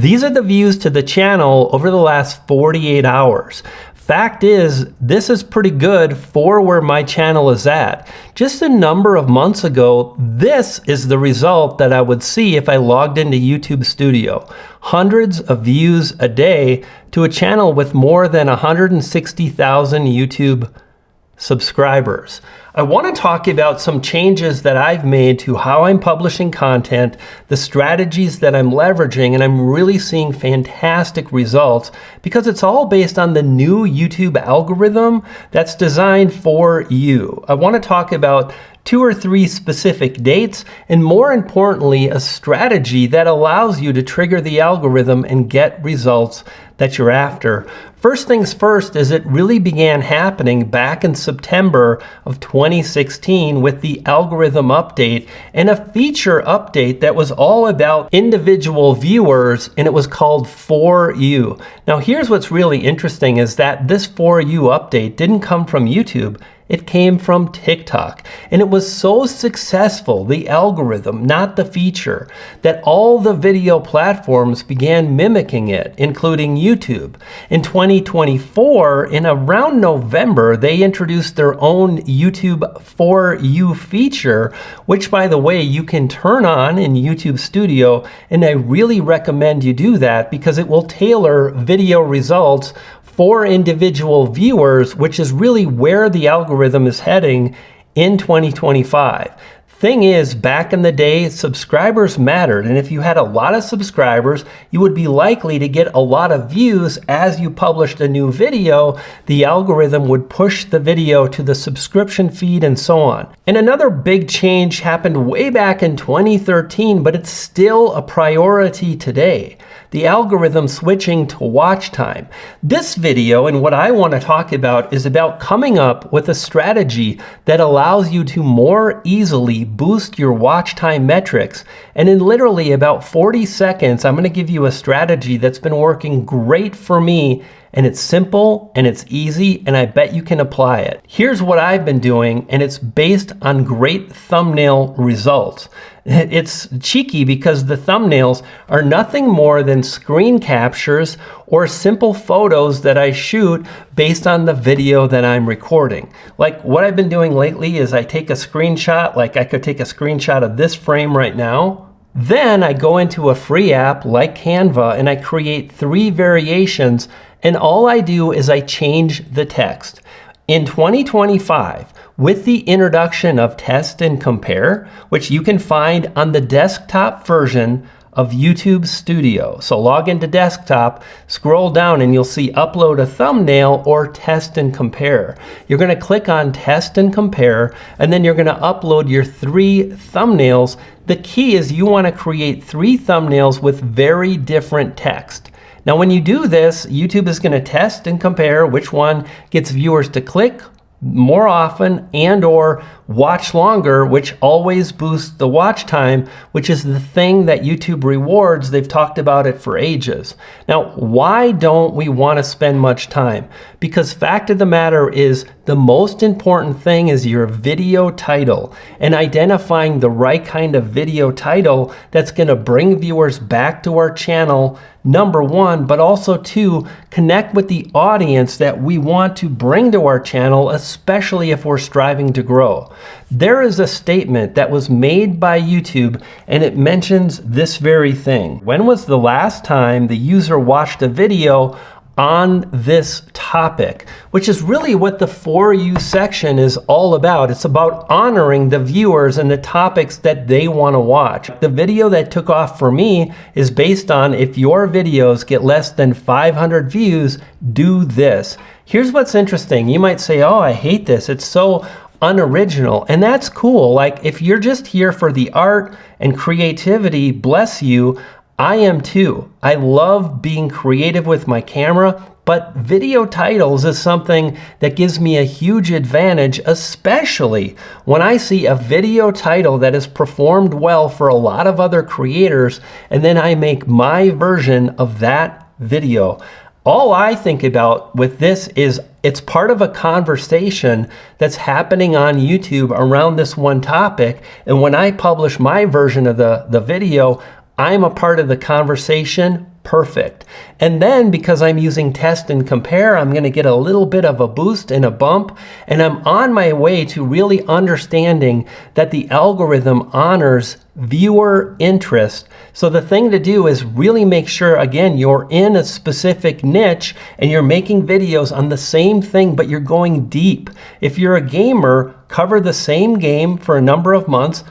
These are the views to the channel over the last 48 hours. Fact is, this is pretty good for where my channel is at. Just a number of months ago, this is the result that I would see if I logged into YouTube Studio. Hundreds of views a day to a channel with more than 160,000 YouTube subscribers. I want to talk about some changes that I've made to how I'm publishing content, the strategies that I'm leveraging, and I'm really seeing fantastic results because it's all based on the new YouTube algorithm that's designed for you. I want to talk about 2 or 3 specific dates, and more importantly, a strategy that allows you to trigger the algorithm and get results that you're after. First things first is it really began happening back in September of 2016 with the algorithm update and a feature update that was all about individual viewers, and it was called For You. Now here's what's really interesting is that this For You update didn't come from YouTube. It came from TikTok, and it was so successful, the algorithm, not the feature, that all the video platforms began mimicking it, including YouTube. In 2024, in around November, they introduced their own YouTube For You feature, which, by the way, you can turn on in YouTube Studio, and I really recommend you do that because it will tailor video results for individual viewers, which is really where the algorithm is heading in 2025. Thing is, back in the day, subscribers mattered, and if you had a lot of subscribers, you would be likely to get a lot of views as you published a new video. The algorithm would push the video to the subscription feed and so on. And another big change happened way back in 2013, but it's still a priority today. The algorithm switching to watch time. This video and what I want to talk about is about coming up with a strategy that allows you to more easily boost your watch time metrics. And in literally about 40 seconds, I'm going to give you a strategy that's been working great for me, and it's simple and it's easy, and I bet you can apply it. Here's what I've been doing, and it's based on great thumbnail results. It's cheeky because the thumbnails are nothing more than screen captures or simple photos that I shoot based on the video that I'm recording. Like what I've been doing lately is I take a screenshot, like I could take a screenshot of this frame right now. Then I go into a free app like Canva and I create 3 variations, and all I do is I change the text. In 2025, with the introduction of Test and Compare, which you can find on the desktop version of YouTube Studio. So log into desktop, scroll down, and you'll see Upload a Thumbnail or Test and Compare. You're going to click on Test and Compare, and then you're going to upload your 3 thumbnails. The key is you want to create 3 thumbnails with very different text. Now when you do this, YouTube is going to test and compare which one gets viewers to click more often and or watch longer, which always boosts the watch time, which is the thing that YouTube rewards. They've talked about it for ages. Now, why don't we want to spend much time? Because fact of the matter is the most important thing is your video title and identifying the right kind of video title that's going to bring viewers back to our channel, number 1, but also 2, connect with the audience that we want to bring to our channel, especially if we're striving to grow. There is a statement that was made by YouTube, and it mentions this very thing. When was the last time the user watched a video on this topic? Which is really what the For You section is all about. It's about honoring the viewers and the topics that they want to watch. The video that took off for me is based on if your videos get less than 500 views, do this. Here's what's interesting. You might say, oh, I hate this. It's so unoriginal, and that's cool. Like if you're just here for the art and creativity, bless you. I am too. I love being creative with my camera, but video titles is something that gives me a huge advantage, especially when I see a video title that has performed well for a lot of other creators, and then I make my version of that video. All I think about with this is it's part of a conversation that's happening on YouTube around this one topic, and when I publish my version of the video, I'm a part of the conversation perfect. And then because I'm using test and compare, I'm going to get a little bit of a boost and a bump, and I'm on my way to really understanding that the algorithm honors viewer interest. So the thing to do is really make sure, again, you're in a specific niche and you're making videos on the same thing, but you're going deep. If you're a gamer, cover the same game for a number of months,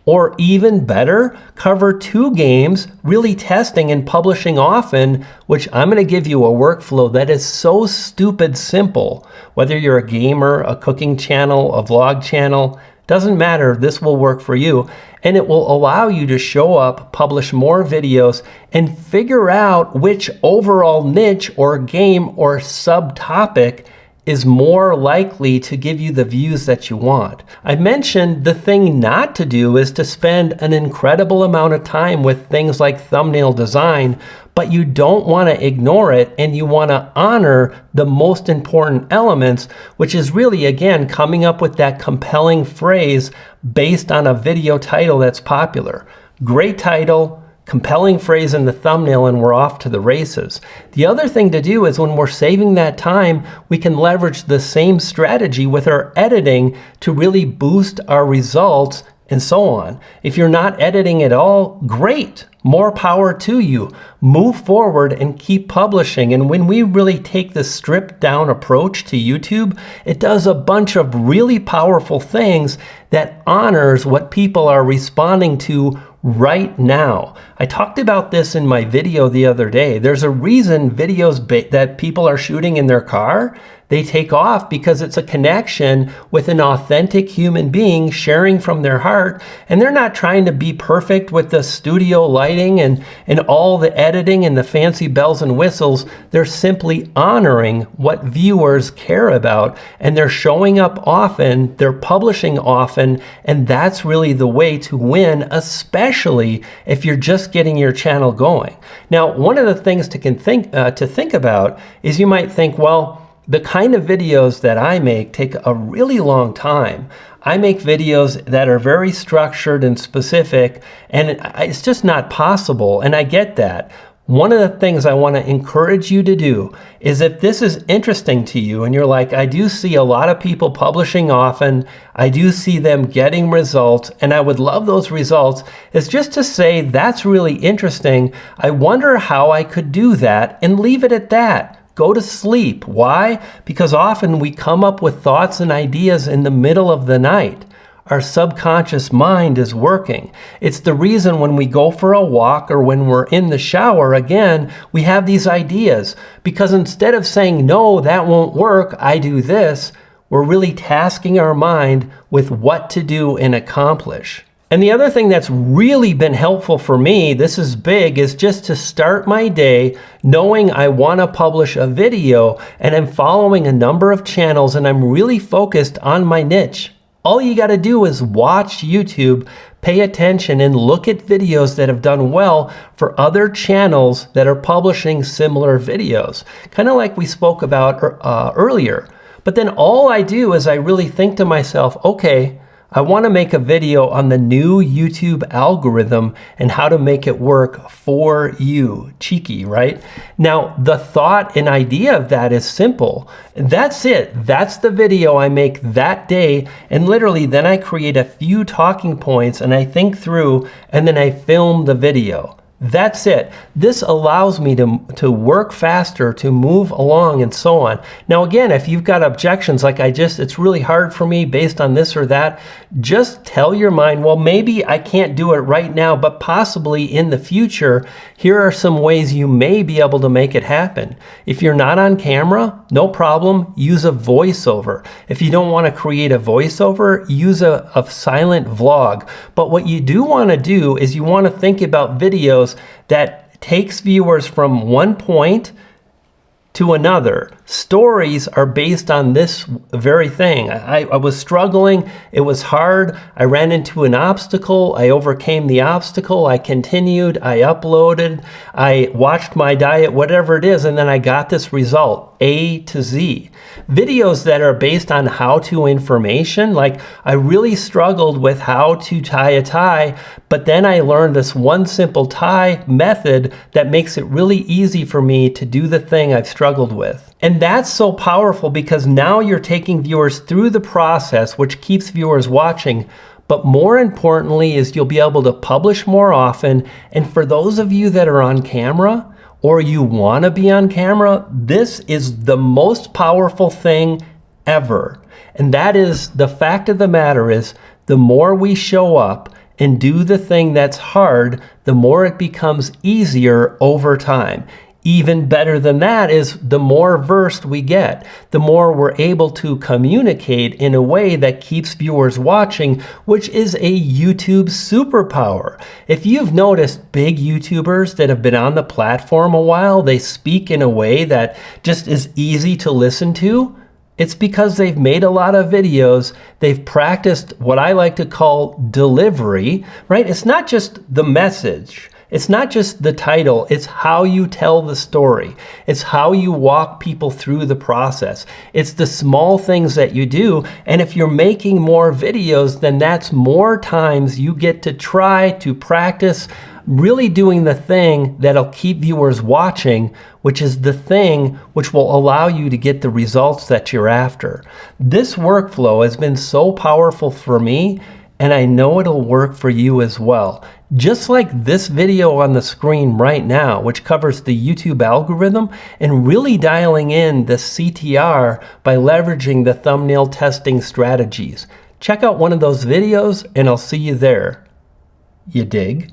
or even better, cover 2 games, really testing and publishing often, which I'm going to give you a workflow that is so stupid simple. Whether you're a gamer, a cooking channel, a vlog channel, doesn't matter, this will work for you. And it will allow you to show up, publish more videos, and figure out which overall niche or game or subtopic is more likely to give you the views that you want. I mentioned the thing not to do is to spend an incredible amount of time with things like thumbnail design, but you don't want to ignore it, and you want to honor the most important elements, which is really, again, coming up with that compelling phrase based on a video title that's popular. Great title, compelling phrase in the thumbnail, and we're off to the races. The other thing to do is when we're saving that time, we can leverage the same strategy with our editing to really boost our results and so on. If you're not editing at all, great, more power to you. Move forward and keep publishing. And when we really take the stripped down approach to YouTube, it does a bunch of really powerful things that honors what people are responding to right now. I talked about this in my video the other day. There's a reason videos that people are shooting in their car, they take off because it's a connection with an authentic human being sharing from their heart, and they're not trying to be perfect with the studio lighting and all the editing and the fancy bells and whistles. They're simply honoring what viewers care about, and they're showing up often, they're publishing often, and that's really the way to win, especially if you're just getting your channel going. Now, one of the things to think about is you might think, well, the kind of videos that I make take a really long time. I make videos that are very structured and specific, and it's just not possible, and I get that. One of the things I want to encourage you to do is, if this is interesting to you and you're like, I do see a lot of people publishing often, I do see them getting results, and I would love those results, is just to say, that's really interesting. I wonder how I could do that, and leave it at that. Go to sleep. Why? Because often we come up with thoughts and ideas in the middle of the night. Our subconscious mind is working. It's the reason when we go for a walk or when we're in the shower, again, we have these ideas. Because instead of saying, no, that won't work, I do this, we're really tasking our mind with what to do and accomplish. And the other thing that's really been helpful for me, this is big, is just to start my day knowing I want to publish a video, and I'm following a number of channels and I'm really focused on my niche. All you got to do is watch YouTube, pay attention, and look at videos that have done well for other channels that are publishing similar videos. Kind of like we spoke about earlier. But then all I do is I really think to myself, okay, I want to make a video on the new YouTube algorithm and how to make it work for you. Cheeky, right? Now, the thought and idea of that is simple. That's it. That's the video I make that day. And literally, then I create a few talking points and I think through, and then I film the video. That's it. This allows me to work faster, to move along, and so on. Now, again, if you've got objections, like it's really hard for me based on this or that, just tell your mind, well, maybe I can't do it right now, but possibly in the future, here are some ways you may be able to make it happen. If you're not on camera, no problem, use a voiceover. If you don't want to create a voiceover, use a silent vlog. But what you do want to do is you want to think about videos that takes viewers from one point to another. Stories are based on this very thing. I was struggling. It was hard. I ran into an obstacle. I overcame the obstacle. I continued. I uploaded. I watched my diet, whatever it is, and then I got this result, A to Z. Videos that are based on how-to information, like I really struggled with how to tie a tie, but then I learned this one simple tie method that makes it really easy for me to do the thing I've struggled with. And that's so powerful because now you're taking viewers through the process, which keeps viewers watching. But more importantly is you'll be able to publish more often. And for those of you that are on camera or you want to be on camera, this is the most powerful thing ever. And that is, the fact of the matter is, the more we show up and do the thing that's hard, the more it becomes easier over time. Even better than that is the more versed we get, the more we're able to communicate in a way that keeps viewers watching, which is a YouTube superpower. If you've noticed big YouTubers that have been on the platform a while, they speak in a way that just is easy to listen to. It's because they've made a lot of videos. They've practiced what I like to call delivery, right? It's not just the message. It's not just the title, it's how you tell the story. It's how you walk people through the process. It's the small things that you do. And if you're making more videos, then that's more times you get to try to practice really doing the thing that'll keep viewers watching, which is the thing which will allow you to get the results that you're after. This workflow has been so powerful for me, and I know it'll work for you as well. Just like this video on the screen right now, which covers the YouTube algorithm and really dialing in the CTR by leveraging the thumbnail testing strategies. Check out one of those videos and I'll see you there. You dig?